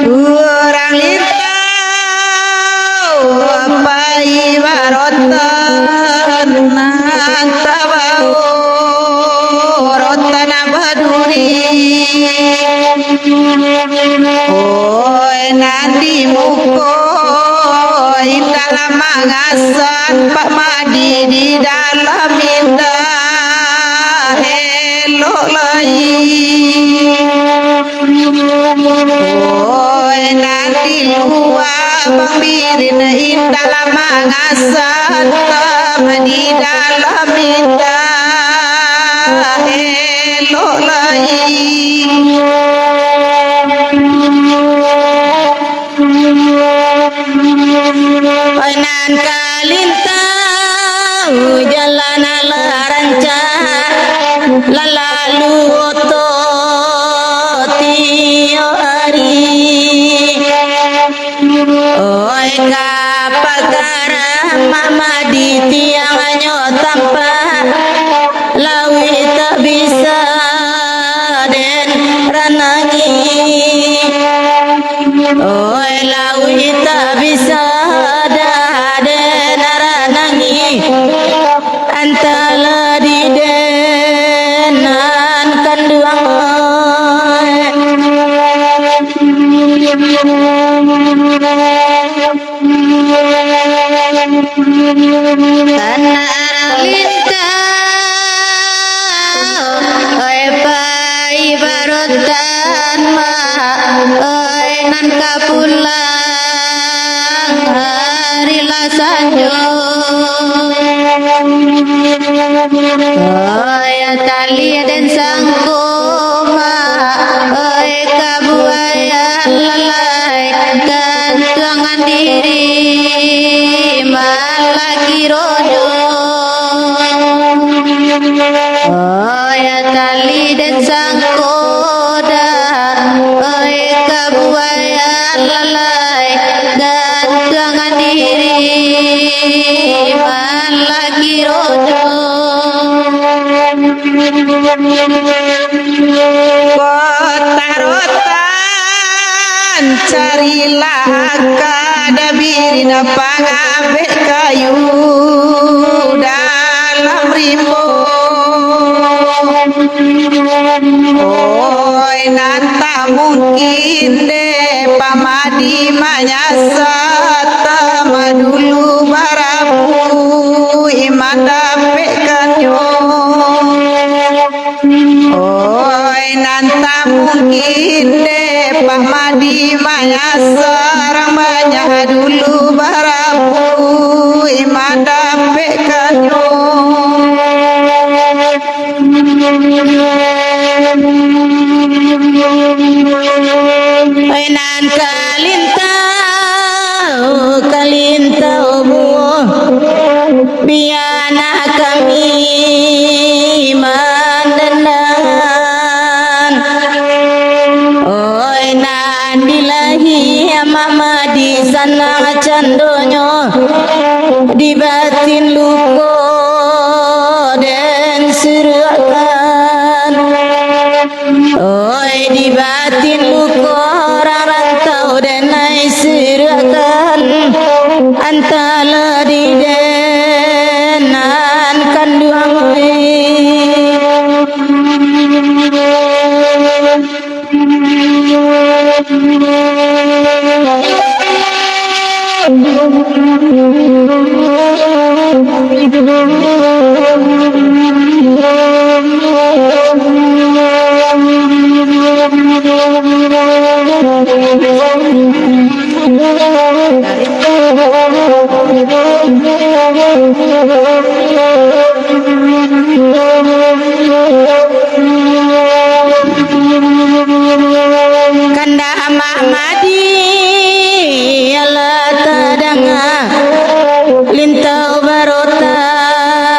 urang lintau apa ibarotan nang tabau rotan baduri oi nanti muko dalam mangasan Pak Madi di dalam indah hello lagi oi nanti luar Bang Birin dalam mangasan di dalam indah hello lagi Oinan kalintau jalan ala rancang lalu oto tio hari oi kapagara mama di tiang anyo tanpa lawi tak bisa den ranangi oi lawi tak bisa antara di denan kanduang tanah lintau oi pai barotan ma oi nan kapulang hari lasanjo oi tali dan sangkoma oi kabuaya lalai gantungan diri malaki rojo oi tali dan sangkoda oi kabuaya lalai gantungan diri malaki rojo kota rotan carilah kadabirin pangambil kayu dalam rimbun oi nanta mungkin deh pamadi manyasat tama dulu barabu iman dapet kanyo oi nanta mungkin deh Pak Madi maya sarang banyak dulu barabu iman dapet kanyo oi nan kalintau buo biana kami mama di sana candonyo di batin luko dan surakan oi di batin luko rarantau dan naik surakan antara di denan kanduang Kandah Mahmadi ala tadanga lintau barotan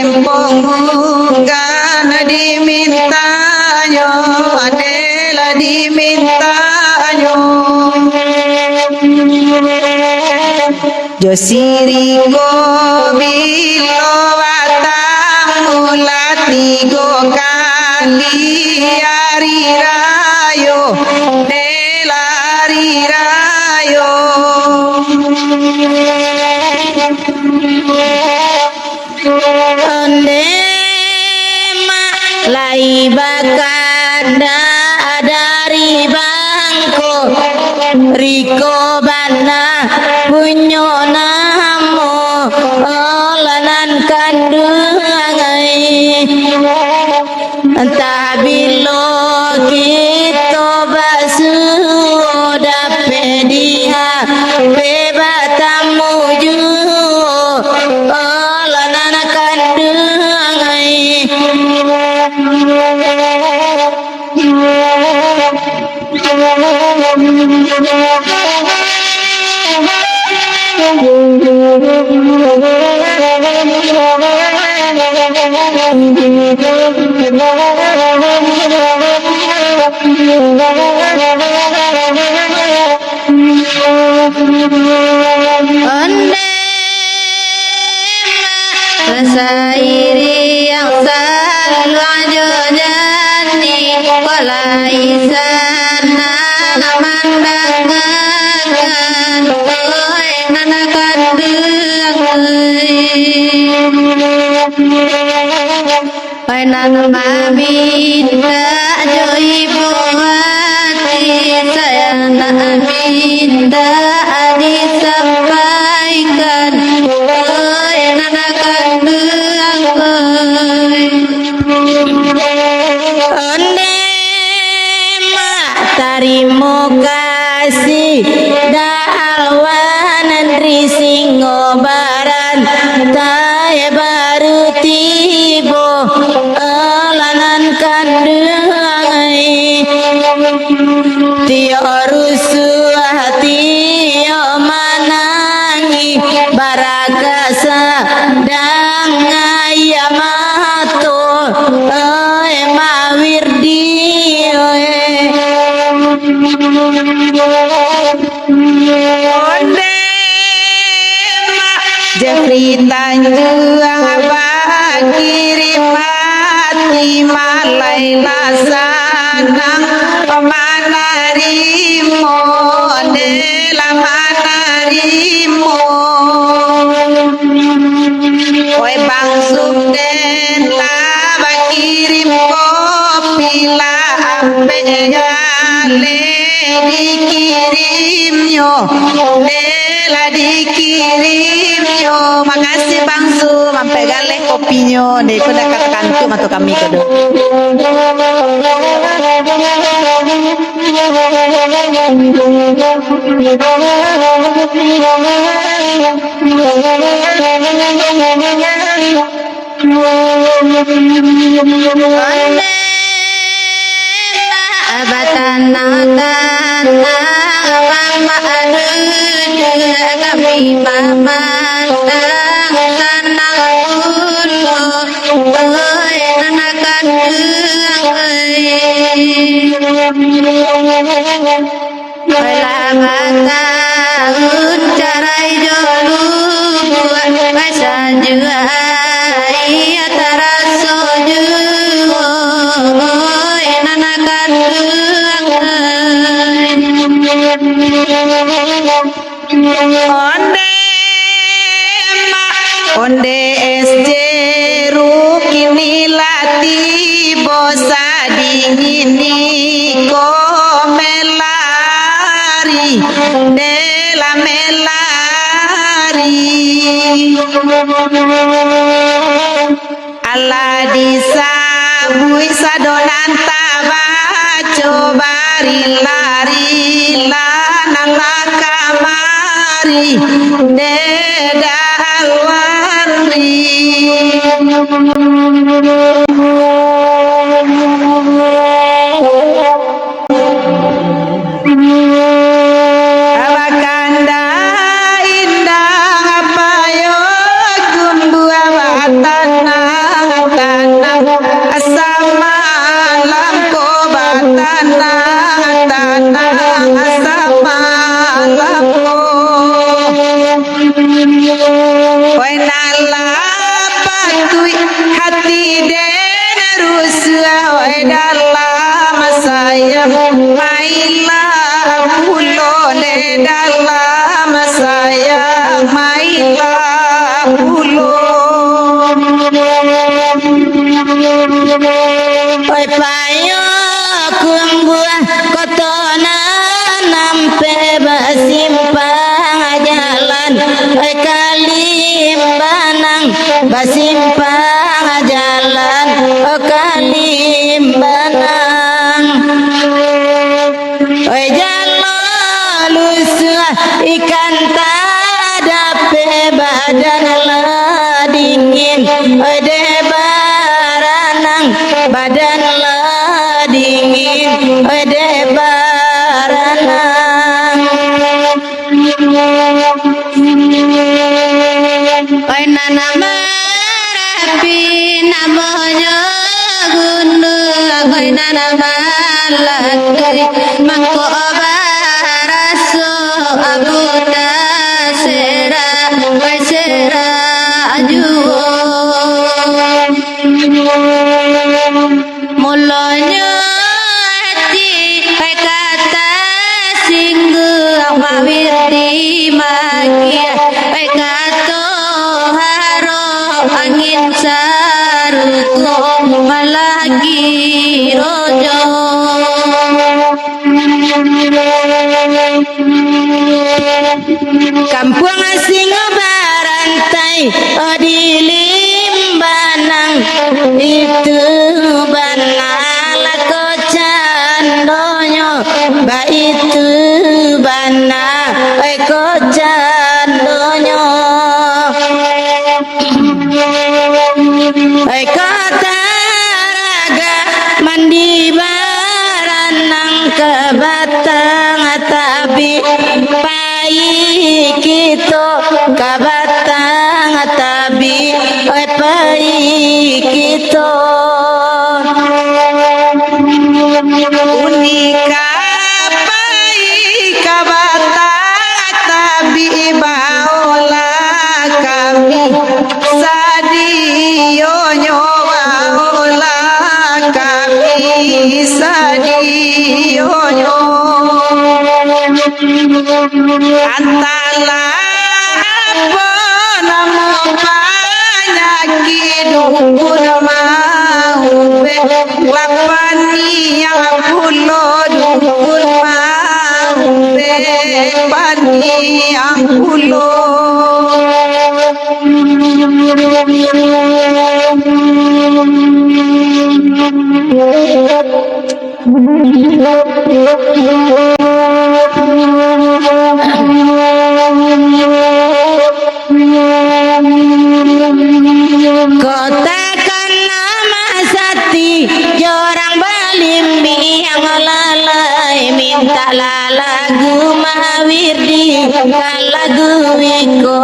rimpong bukan dimintanyo adela dimintanyo Josiriko bilo watang mulat tigo kali ari rayo delari rayo onde lai bakanda dari bangko riko bana punyo namo olanan kandungai entah bilo kita basu dape dia bebatamu ju olanan kandungai onde rasairi yang selalu jadi walai sana mandangan oi nanakan oi nan mabinda joi buati saya nak minta disampaikan oi nanakan onde tarimo kasih dalwanan risingo baran tay baru tibo olanan kandungai tio rusu tio manangi barakasa dangai amato oi mawirdi onde Jeffrey Tanjung kirim mati malai lasanang manarimo dela manarimo oi bang subden laba kirim kopi la ampe jale dikirimnya dela dikirimnya makasih Bang Su sampai galeh kopinya deh kau dah katakan tu atau kami kau kami mama tanang oi nanakan oi lamata carai jolu masa juai taraso ju oi nanakan onde SJ rukini lati bosa dingini komelari dela melari ala disabui sadonan tabaco bari lari lanang kamari dedal warni Abakanda indah apa yo gumbu awatana Mailah pulone dalam sayang mailah pulon Oi payo kumbuah kotona nampe basimpang jalan oi kalimbanang basimpang jalan oi kalimbanang oi jalo lusua ikan tadape badan la dingin oi debaranang badan la dingin oi debaranang oi nana marapi namonya gundu oi nana malakari mangko baraso abuda sera oi sera ajuo mulanya hati kata singgu mawirti makia kato haro angin saruko malagi rojo kampung asing barantai di limbanang itu banala kocandonyo ba itu bana kocandonyo kota raga mandi baranang ke batang tabi pai kito ke batang tabi pai kito unika pai kabata tabi baola kami sadio nyowa ola kami sadio antala apa namo panyaki dukun mau be lapani yang pulo dukun mau be pani yang pulo Kotakan nama sati jorang balimbi yang lalai minta lagu mawirdi lagu wiko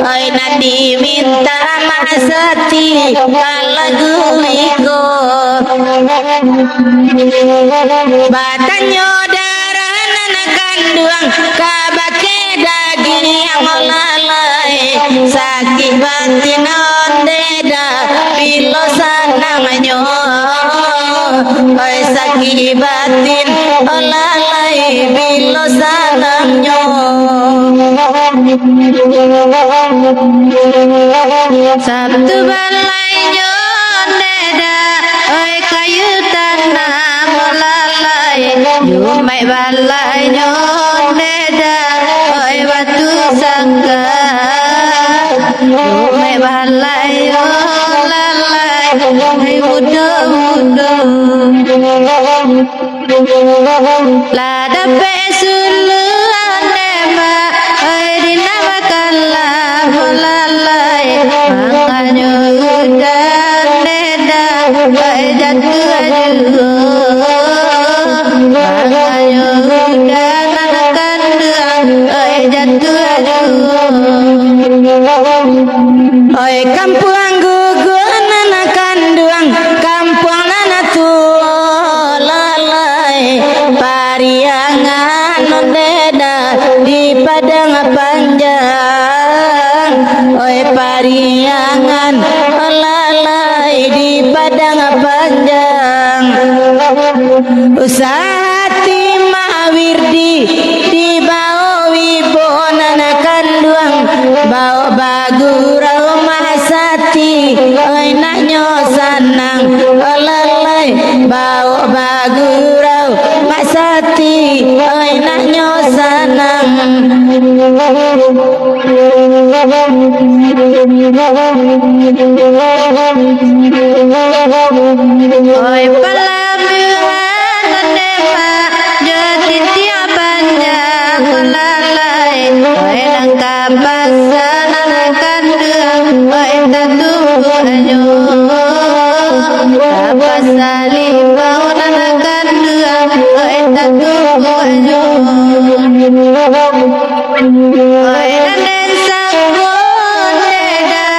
oi nadi minta masati lagu wiko badanyo darah anak kandung kabake daging yang lalai sakit batin ondeda bilo sananganyo oi sakit batin lalai bilo sananganyo Sabtu balai ondeda oi kayu tanam lalai Jumai balai ondeda oi batu sangka Jumai balai lalai oi muda-muda Lada pesulu anema oi dinamakanlah lalai Manganyo udan deda oi jatuh ajuh Manganyo udan anak kandung oi jatuh ajuh oi kampung gugun anak kandung kampung nana tua lalai pariangan ondeda di padang panjang oi pariangan lalai di padang panjang Usahati mawirdi di bau wibonana kanduang bau bagurau masati oi nanyo sanang olalai bau bagurau masati oi nanyo sanang oi palabuhan nema jadi tiap panjang lalai oi nangka pasanan kandung oi tatuku anyo pasali bau nana kandung oi tatuku anyo oi nanen sangkon deda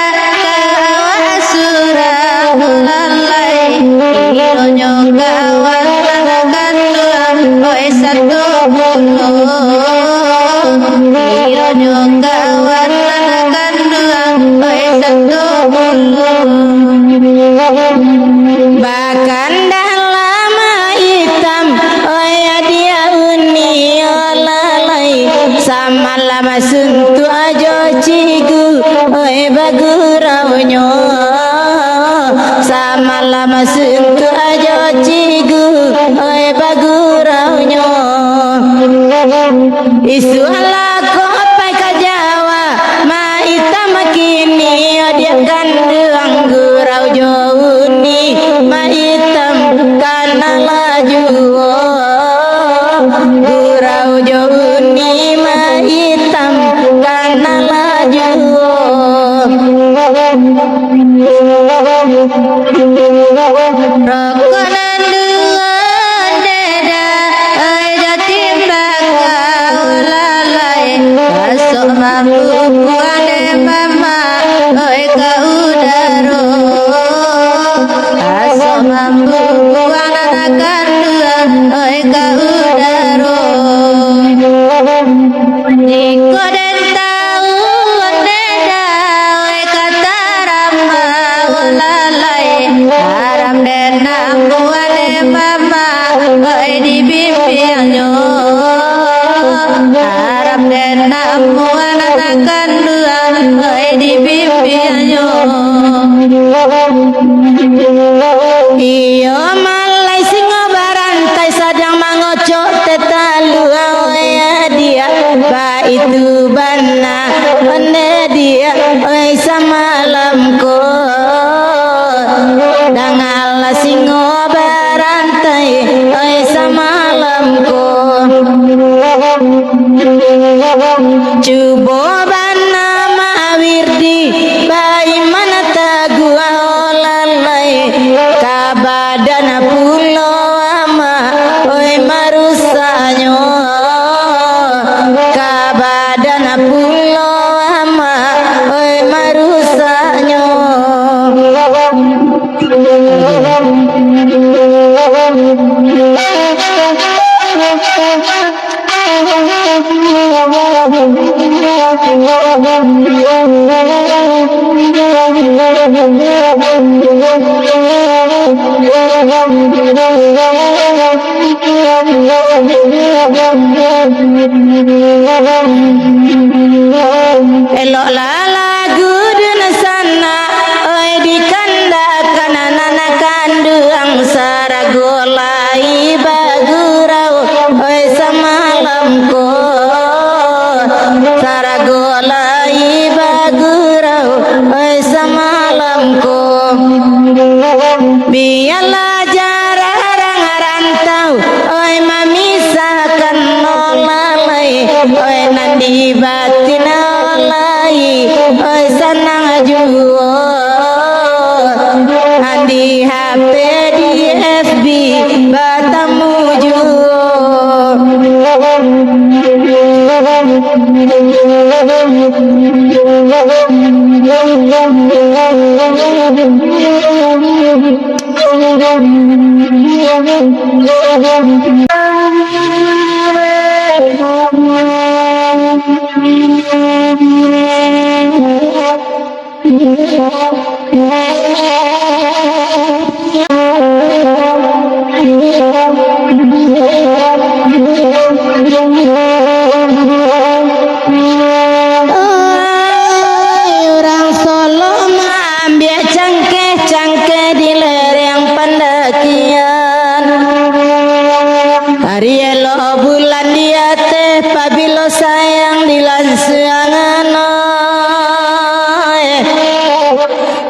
kawasura lalai ironyo kawan nana kandung oi satu ironyo kawan nana kandung oi satu bahkan dalam hitam oi dia uni olalai sama lama suntu ajo cigu oi baguraunya sama lama suntu ajo cigu oi baguraunya isu ala kopai ka Jawa ma hitam kini dia kandung gurau joni ma hitam kana laju gurau joni ma hitam kana laju rokonan duan deda ai jatim bakau lalai asok mampu kuane mama oi ka udaro asok mampu kuana kandung oi ka udaro niko den tau deda oi kata rama lalai haram den kuane mama oi di bimbingnya haram den kuana kandung oi di bimbingnya iyo malai singo barantai sadang mangocok tetalu oi dia ba itu bana ane dia oi samalamko dangal singo barantai oi samalamko cubo bana mawirdi bai mana tagua olalai kabadana pulo ama oi marusanyo kabadana pulo ama oi marusanyo elok lagu duna sana oi dikandakan anak kandung saragolai bagurau oi samalamko saragolai bagurau oi samalamko biarlah jarang rantau oi mamisahkan nolalai oi nandi batin olai oi sanang juo andi HP di FB batamu juo Thank you. di lereng pendakian. Hari elo bulan dia teh pabilo sayang di lansangan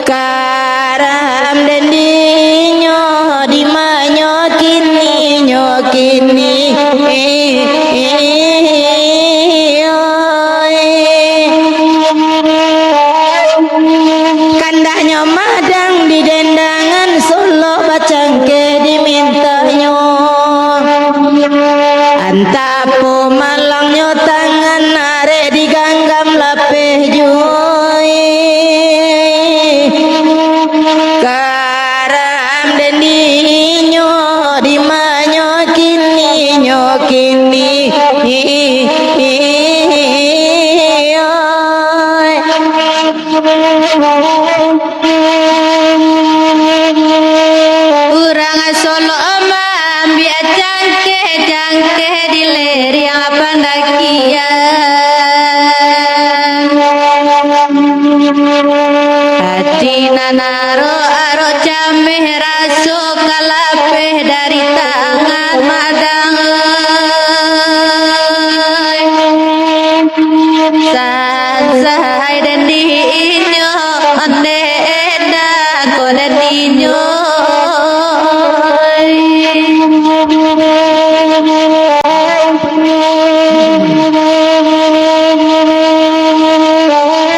karam dan dinyo di manyo kini kandahnya madang di dendangan Solo bacangke dimintanyo antapo malangnya tangan are diganggam lapeh joy karam den dinyo di manyo kini urang Solo amam biar jangke di lereng pendakian hati nanaro aro cameh raso kalapeh dari tangan madang sansai dan dinyo ande edan kone dinyo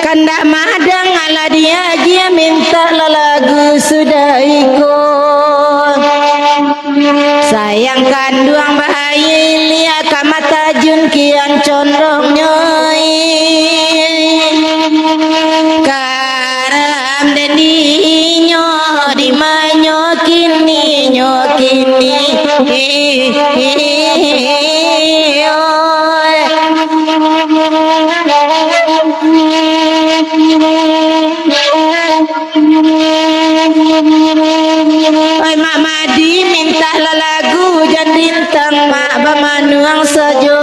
kandak madang ala dia minta lagu sudah ikut sayang kanduang bahaya liat kamata jun kian condong nyoi karam den dinyo di manyo kini oi mama di minta lagu jan bintang mak bamanuang sajo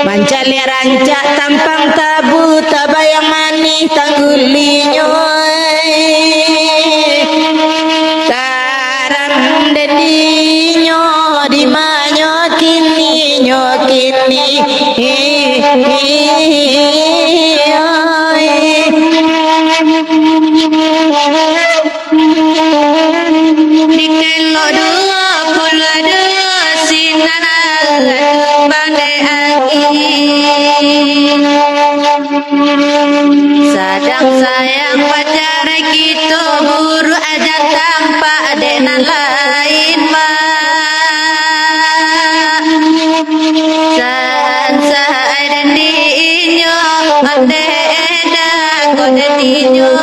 mancali rancak tampang tabu tabayang manih tanggulinyo karam den dinyo di manyo kini dikelo dua pula dua sinana pandai angin sadang sayang pacar kita buru aja tanpa adenan lain sansai dan dinyo ande edan kode dinyo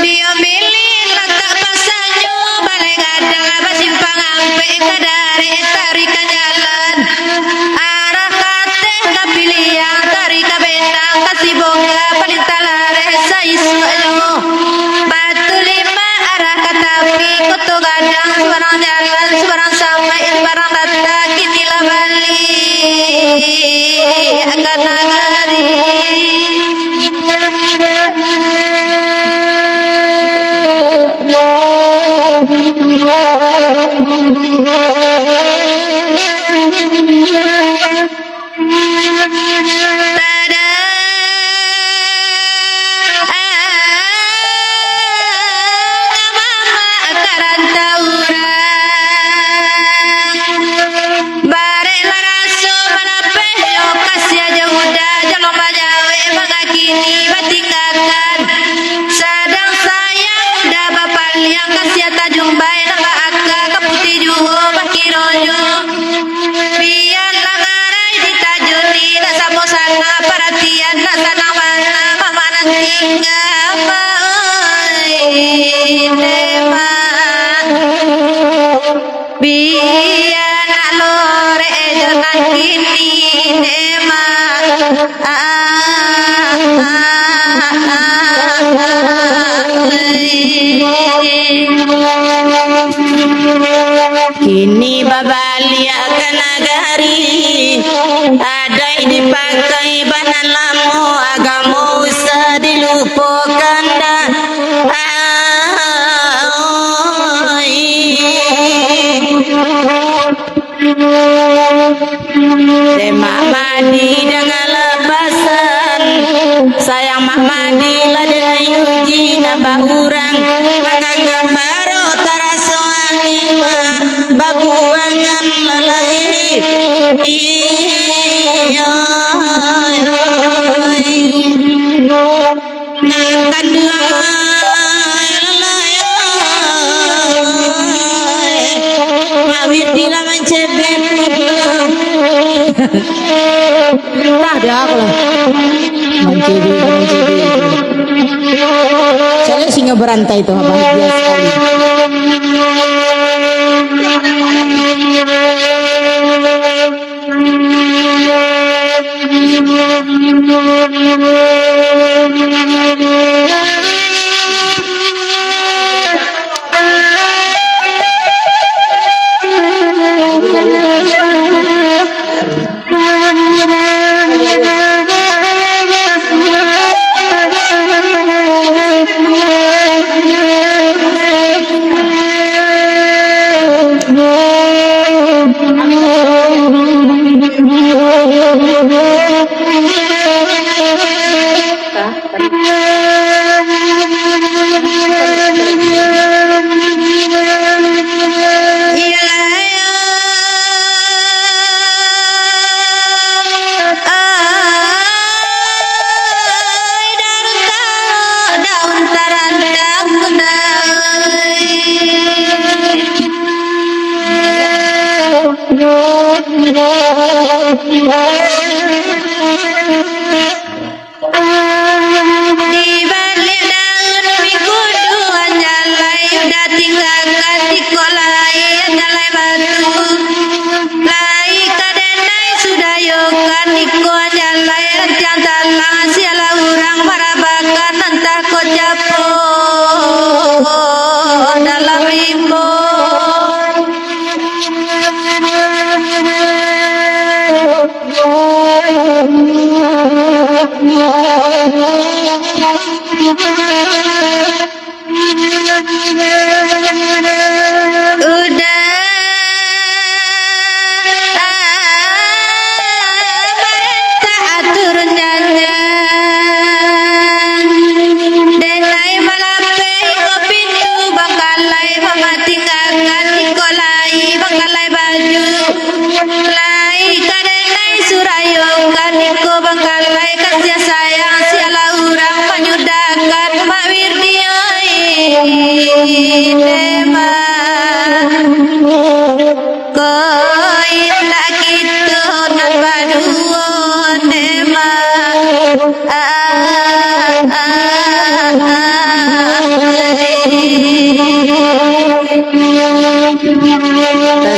dia milih langkah pasanyo balai gadang apa simpang ampe kadare tarik jalan arah kateh kapilih yang tarik bentang kasih boga palintalare saisuanyo batu lima arah katapi kutu gadang sebarang jalan sebarang sampai sebarang datang kinilah balik akan nagari perhatian sanang mana tinggal nema biar lore jangan kini nema kini babalia kanagari ada dipakai bahan lamo agama usah dilupakan dah. Mak Madi dengan lepasan sayang Mak Madi lah dengan yuji nambah urang menganggap baru taraso anima babuangan lalai iya nakan dua lalai mawit dilaman cebet tak ada aku lah mencuri saya singa berantai itu bahagia sekali.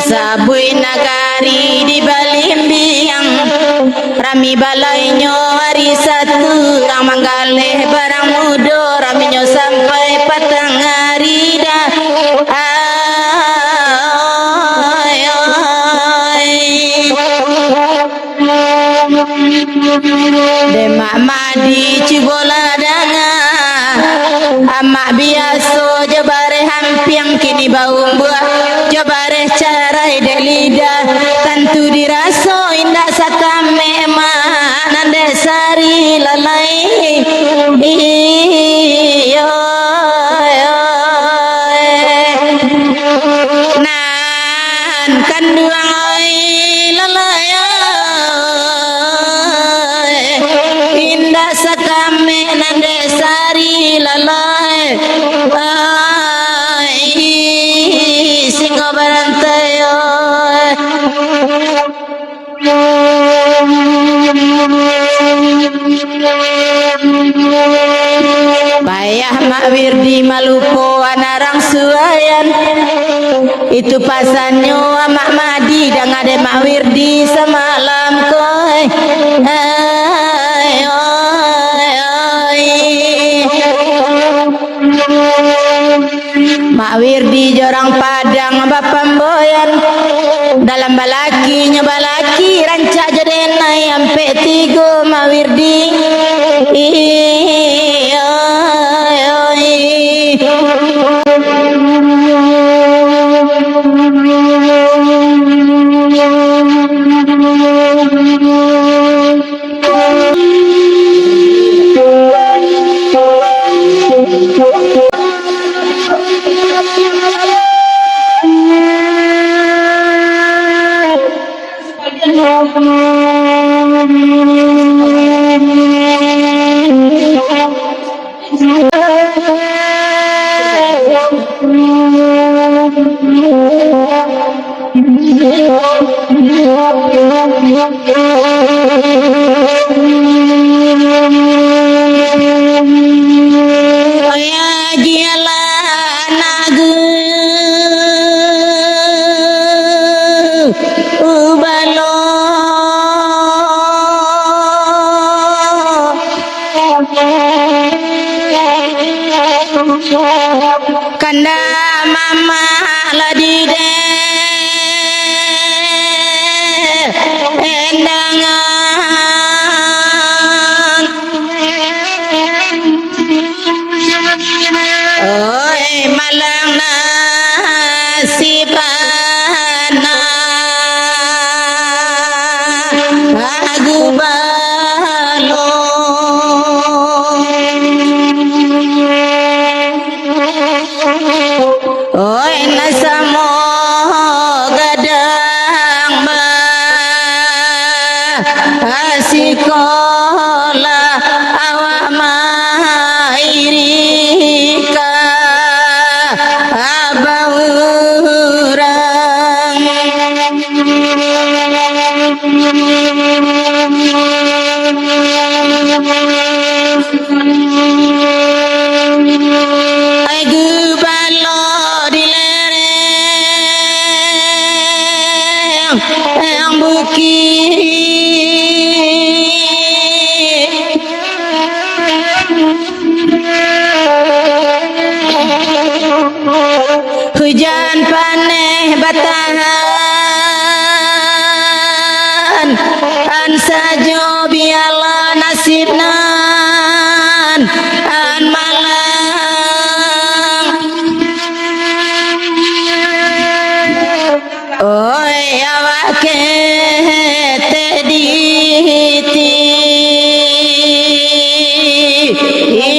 Sabui nagari di Balimbiang rami balainyo hari satu orang manggaleh barang mudo raminyo sampai patang hari dah Demak Madi Cibola Danga amak biaso jabare hampiang kini bau buah jabare carai dek lidah tentu diraso indah sakame nande sari lalai iyo nan kanduang oi lalai indah sakame nande sari lalai singo berantai oi Mak Wirdi malupo anarang suayan itu pasannya Mak Madi dan ada Mak Wirdi semalam koi ay, ay, ay. Mak Wirdi jorang Padang bapamboyan dalam balakinya balaki rancak jadenai ampe tigo Mak Wirdi Kanda mama ladi de endangan oi malang nasibana aku balo oi nasamo gadang ba asikola awak mairika abaurang ai gubalo di lereng yang bukit hujan paneh batahan an sajo biala nasibnan an malang oi awak kete diti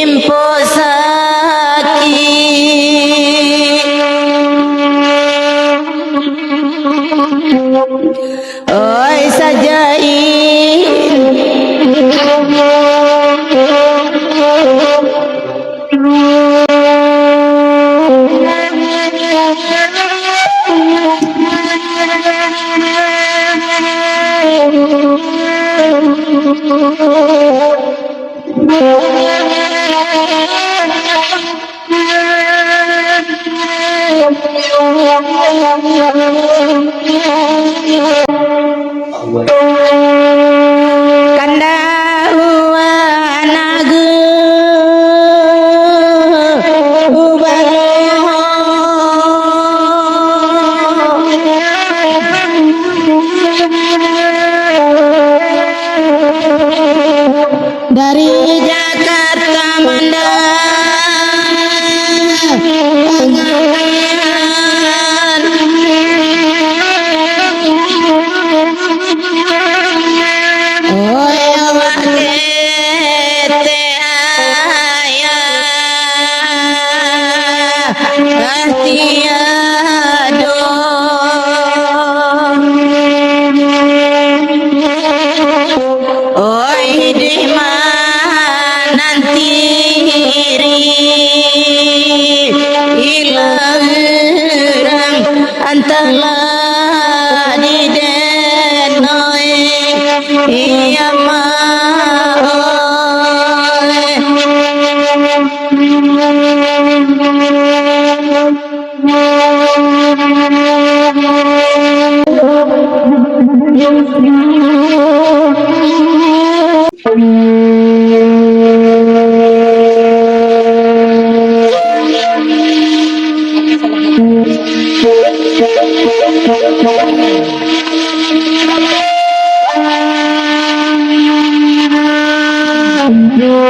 impo sakit oi sajain kanda huwa nagu ubalo dari Jakarta oi awak kete ayah tiado oi di mana nanti Thank you.